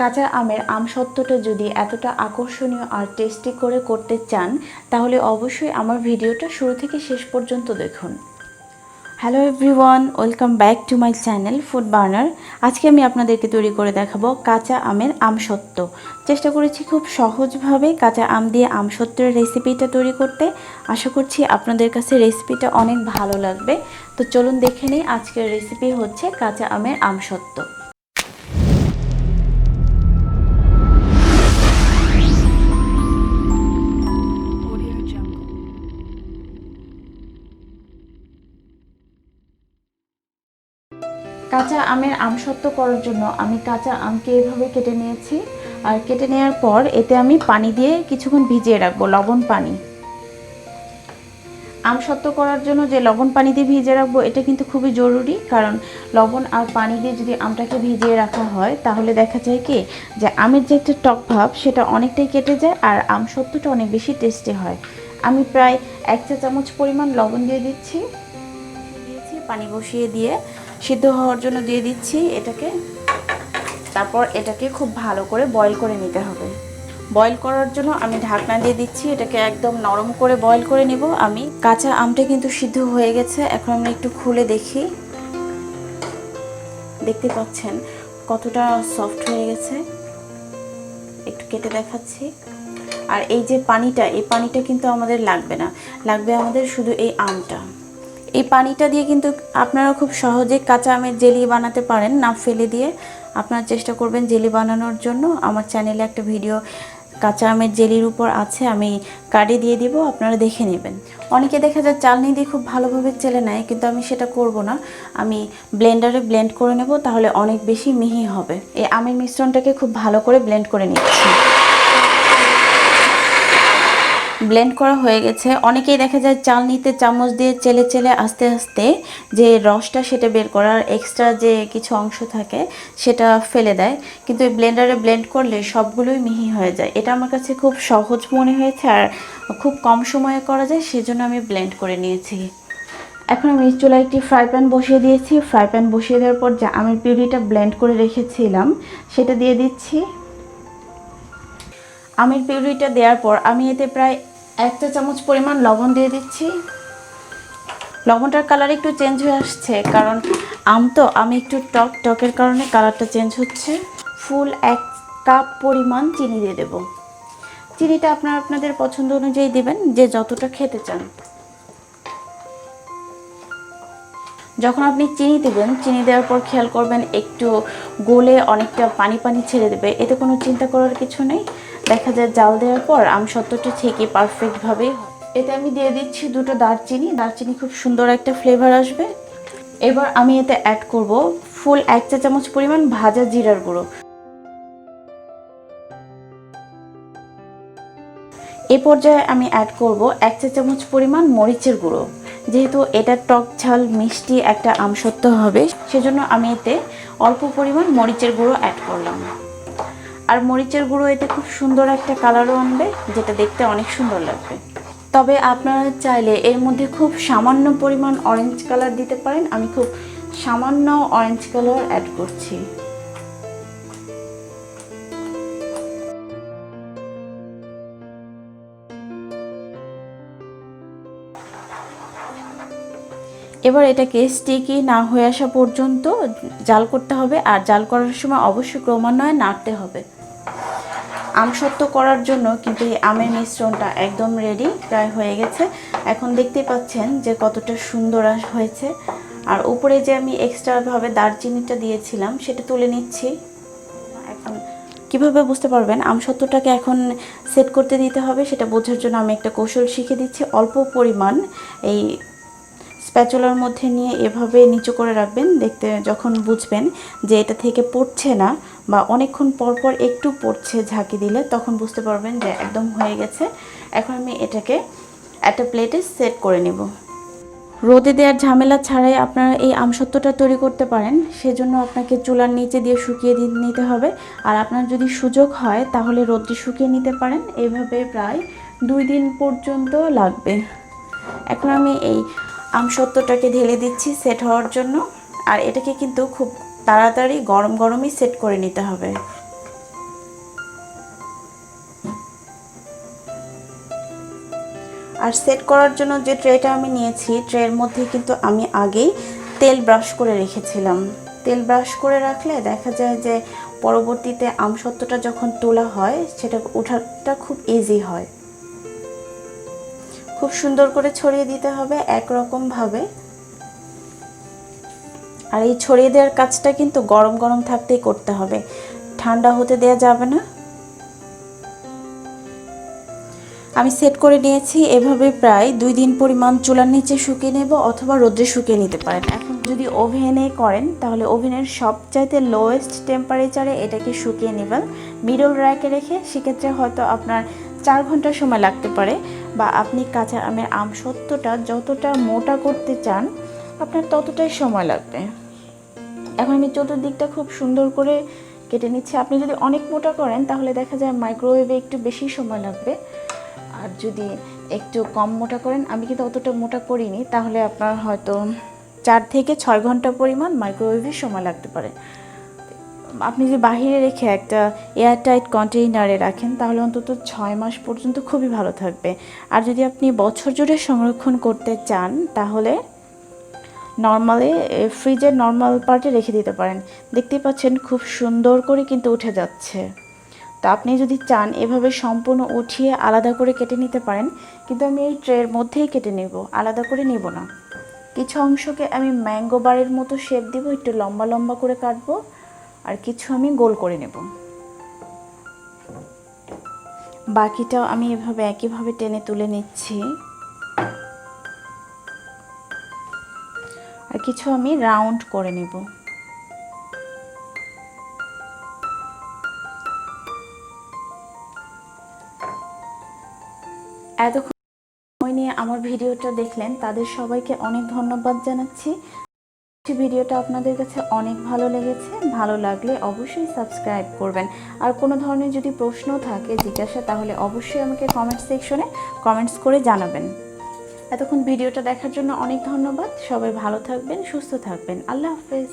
কাঁচা আমের আমসত্ত্বটা যদি এতটা আকর্ষণীয় আর টেস্টি করে করতে চান তাহলে অবশ্যই আমার ভিডিওটা শুরু থেকে শেষ পর্যন্ত দেখুন। Hello everyone, welcome back to my channel Food Burner. আজকে আমি আপনাদেরকে তৈরি করে দেখাবো কাঁচা আমের আমসত্ত্ব। চেষ্টা করেছি খুব সহজভাবে কাঁচা আম দিয়ে আমসত্ত্বের রেসিপিটা তৈরি করতে। আশা করছি আপনাদের কাছে রেসিপিটা অনেক ভালো লাগবে। তো চলুন দেখে নিই আজকের রেসিপি হচ্ছে কাঁচা আমের আমসত্ত্ব। কাঁচা আমের আমসত্ত্ব করার জন্য আমি কাঁচা আমকে এভাবে কেটে নিয়েছি। আর কেটে নেওয়ার পর এতে আমি পানি দিয়ে কিছুক্ষণ ভিজিয়ে রাখবো, লবণ পানি। আমসত্ত্ব করার জন্য যে লবণ পানি দিয়ে ভিজিয়ে রাখবো এটা কিন্তু খুবই জরুরি, কারণ লবণ আর পানি দিয়ে যদি আমটাকে ভিজিয়ে রাখা হয় তাহলে দেখা যায় কি যে আমের যে একটা টক ভাব সেটা অনেকটাই কেটে যায় আর আমসত্ত্বটা অনেক বেশি টেস্টি হয়। আমি প্রায় 1 চা চামচ পরিমাণ লবণ দিয়ে দিচ্ছি। পানি বসিয়ে দিয়ে সিদ্ধ হওয়ার জন্য দিয়ে দিচ্ছি এটাকে। তারপর এটাকে খুব ভালো করে বয়েল করে নিতে হবে। বয়েল করার জন্য আমি ঢাকনা দিয়ে দিচ্ছি, এটাকে একদম নরম করে বয়েল করে নেব আমি। কাঁচা আমটা কিন্তু সিদ্ধ হয়ে গেছে, এখন আমরা একটু খুলে দেখি। দেখতে পাচ্ছেন কতটা সফট হয়ে গেছে। একটু কেটে দেখাচ্ছি। আর এই যে পানিটা, এই পানিটা কিন্তু আমাদের লাগবে না, লাগবে আমাদের শুধু এই আমটা। এই পানিটা দিয়ে কিন্তু আপনারা খুব সহজে কাঁচা আমের জেলি বানাতে পারেন, না ফেলে দিয়ে। আপনারা চেষ্টা করবেন জেলি বানানোর জন্য। আমার চ্যানেলে একটা ভিডিও কাঁচা আমের জেলির উপর আছে, আমি কার্ডে দিয়ে দিব, আপনারা দেখে নেবেন। অনেকে দেখা যায় চালনি দিয়ে খুব ভালোভাবে চেলে নেয়, কিন্তু আমি সেটা করব না। আমি ব্লেন্ডারে ব্লেন্ড করে নেব, তাহলে অনেক বেশি মিহি হবে। এই আমের মিশ্রণটাকে খুব ভালো করে ব্লেন্ড করে নিচ্ছি। ব্লেন্ড করা হয়ে গেছে। অনেকেই দেখা যায় চালনিতে চামচ দিয়ে চেলে চেলে আস্তে আস্তে যে রসটা সেটা বের করার এক্সট্রা যে কিছু অংশ থাকে সেটা ফেলে দেয়, কিন্তু এই ব্লেন্ডারে ব্লেন্ড করলে সবগুলোই মিহি হয়ে যায়। এটা আমার কাছে খুব সহজ মনে হয়েছে আর খুব কম সময়ে করা যায়, সেজন্য আমি ব্লেন্ড করে নিয়েছি। এখন আমি চুলায় একটি ফ্রাই প্যান বসিয়ে দিয়েছি। ফ্রাই প্যান বসিয়ে দেওয়ার পর যা আমের পিউরিটা ব্লেন্ড করে রেখেছিলাম সেটা দিয়ে দিচ্ছি। আমের পিউরিটা দেওয়ার পর আমি এতে প্রায় 1 চা চামচ পরিমাণ লবণ দিয়ে দিচ্ছি। লবণটার কালার একটু চেঞ্জ হয়ে আসছে, কারণ আমি একটু টকের কারণে কালারটা চেঞ্জ হচ্ছে। ফুল 1 কাপ পরিমাণ চিনি দিয়ে দেব। চিনিটা আপনাদের পছন্দ অনুযায়ী দিবেন, যে যতটা খেতে চান। যখন আপনি চিনি দিবেন, চিনি দেওয়ার পর খেয়াল করবেন একটু গলে অনেকটা পানি পানি ছেড়ে দেবে, এতে কোনো চিন্তা করার কিছু নেই। দেখা যায় জাল দেওয়ার পর আমসত্ত্বটা ঠিকই পারফেক্টভাবে। এতে আমি দিয়ে দিচ্ছি 2টো দারচিনি, খুব সুন্দর একটা ফ্লেভার আসবে। এবার আমি এতে অ্যাড করব ফুল 1 চা চামচ পরিমাণ ভাজা জিরার গুঁড়ো। এই পর্যায়ে আমি অ্যাড করব 1 চা চামচ পরিমাণ মরিচের গুঁড়ো। যেহেতু এটা টক ঝাল মিষ্টি একটা আমসত্ত্ব হবে, সেজন্য আমি এতে অল্প পরিমাণ মরিচের গুঁড়ো অ্যাড করলাম। আর মরিচের গুঁড়ো এতে খুব সুন্দর একটা কালারও আনবে, যেটা দেখতে অনেক সুন্দর লাগবে। তবে আপনারা চাইলে এর মধ্যে খুব সামান্য পরিমাণ অরেঞ্জ কালার দিতে পারেন। আমি খুব সামান্য অরেঞ্জ কালার অ্যাড করছি। এবার এটাকে স্টিকি না হয়ে আসা পর্যন্ত জাল করতে হবে, আর জাল করার সময় অবশ্যই ক্রমান্বয়ে নাড়তে হবে। আমসত্ত্ব করার জন্য কিন্তু এই আমের মিশ্রণটা একদম রেডি, প্রায় হয়ে গেছে। এখন দেখতেই পাচ্ছেন যে কতটা সুন্দর হয়েছে। আর উপরে যে আমি এক্সট্রাভাবে দারচিনিটা দিয়েছিলাম সেটা তুলে নিচ্ছি। এখন কিভাবে বুঝতে পারবেন আমসত্ত্বটাকে এখন সেট করতে দিতে হবে সেটা বোঝার জন্য আমি একটা কৌশল শিখে দিচ্ছি। অল্প পরিমাণ এই স্প্যাচুলার মধ্যে নিয়ে এভাবে নিচু করে রাখবেন। দেখতে যখন বুঝবেন যে এটা থেকে পড়ছে না বা অনেকক্ষণ পর পর একটু পড়ছে ঝাঁকি দিলে, তখন বুঝতে পারবেন যে একদম হয়ে গেছে। এখন আমি এটাকে একটা প্লেটে সেট করে নেব। রোদে দেওয়ার ঝামেলা ছাড়াই আপনারা এই আমসত্ত্বটা তৈরি করতে পারেন, সেজন্য আপনাকে চুলার নিচে দিয়ে শুকিয়ে নিতে হবে। আর আপনার যদি সুযোগ হয় তাহলে রোদে শুকিয়ে নিতে পারেন। এইভাবে প্রায় 2 দিন পর্যন্ত লাগবে। এখন আমি এই আমসত্ত্বটাকে ঢেলে দিচ্ছি সেট হওয়ার জন্য। আর এটাকে কিন্তু খুব তাড়াতাড়ি গরমই সেট করে নিতে হবে। আর সেট করার জন্য যে ট্রেটা আমি নিয়েছি, ট্রের মধ্যে কিন্তু আমি আগেই তেল ব্রাশ করে রেখেছিলাম। তেল ব্রাশ করে রাখলে দেখা যায় যে পরবর্তীতে আমসত্ত্বটা যখন তোলা হয় সেটা ওঠাটা খুব ইজি হয়। খুব সুন্দর করে ছড়িয়ে দিতে হবে একরকমভাবে। আর এই ছড়িয়ে দেওয়ার কাজটা কিন্তু গরম গরম থাকতেই করতে হবে, ঠান্ডা হতে দেওয়া যাবে না। আমি সেট করে নিয়েছি। এভাবে প্রায় 2 দিন পরিমাণ চুলার নিচে শুকিয়ে নেব অথবা রোদ্রে শুকিয়ে নিতে পারেন। এখন যদি ওভেনে করেন তাহলে ওভেনের সবচাইতে লোয়েস্ট টেম্পারেচারে এটাকে শুকিয়ে নেবেন মিডল র্যাকে রেখে। সেক্ষেত্রে হয়তো আপনার 4 ঘন্টা সময় লাগতে পারে, বা আপনি কাঁচা আমের আমসত্ত্বটা যতটা মোটা করতে চান আপনার ততটাই সময় লাগবে। এখন আমি চতুর্দিকটা খুব সুন্দর করে কেটে নিচ্ছি। আপনি যদি অনেক মোটা করেন তাহলে দেখা যায় মাইক্রোওয়েভে একটু বেশি সময় লাগবে, আর যদি একটু কম মোটা করেন, আমি কিন্তু অতটা মোটা করিনি, তাহলে আপনার হয়তো 4 থেকে 6 ঘন্টা পরিমাণ মাইক্রোওয়েভে সময় লাগতে পারে। আপনি যদি বাহিরে রেখে একটা এয়ারটাইট কন্টেইনারে রাখেন তাহলে অন্তত 6 মাস পর্যন্ত খুবই ভালো থাকবে। আর যদি আপনি বছর জুড়ে সংরক্ষণ করতে চান তাহলে নর্মালি ফ্রিজের নর্মাল পার্টে রেখে দিতে পারেন। দেখতেই পাচ্ছেন খুব সুন্দর করে কিন্তু উঠে যাচ্ছে। তো আপনি যদি চান এভাবে সম্পূর্ণ উঠিয়ে আলাদা করে কেটে নিতে পারেন, কিন্তু আমি এই ট্রের মধ্যেই কেটে নেব, আলাদা করে নেব না। কিছু অংশকে আমি ম্যাঙ্গো বারের মতো শেপ দিব, একটু লম্বা লম্বা করে কাটবো, আর কিছু আমি গোল করে নেব। বাকিটাও আমি এভাবে একইভাবে টেনে তুলে নিচ্ছি। আর কিছু আমি রাউন্ড করে নেব। এতক্ষণ সময় নিয়ে আমার ভিডিওটা দেখলেন তাদের সবাইকে অনেক ধন্যবাদ জানাচ্ছি। ভিডিওটা আপনাদের কাছে অনেক ভালো লেগেছে, ভালো লাগলে অবশ্যই সাবস্ক্রাইব করবেন। আর কোনো ধরনের যদি প্রশ্ন থাকে জিজ্ঞাসা, তাহলে অবশ্যই আমাকে কমেন্ট সেকশনে কমেন্টস করে জানাবেন। এতক্ষণ ভিডিওটা দেখার জন্য অনেক ধন্যবাদ। সবাই ভালো থাকবেন, সুস্থ থাকবেন। আল্লাহ হাফেজ।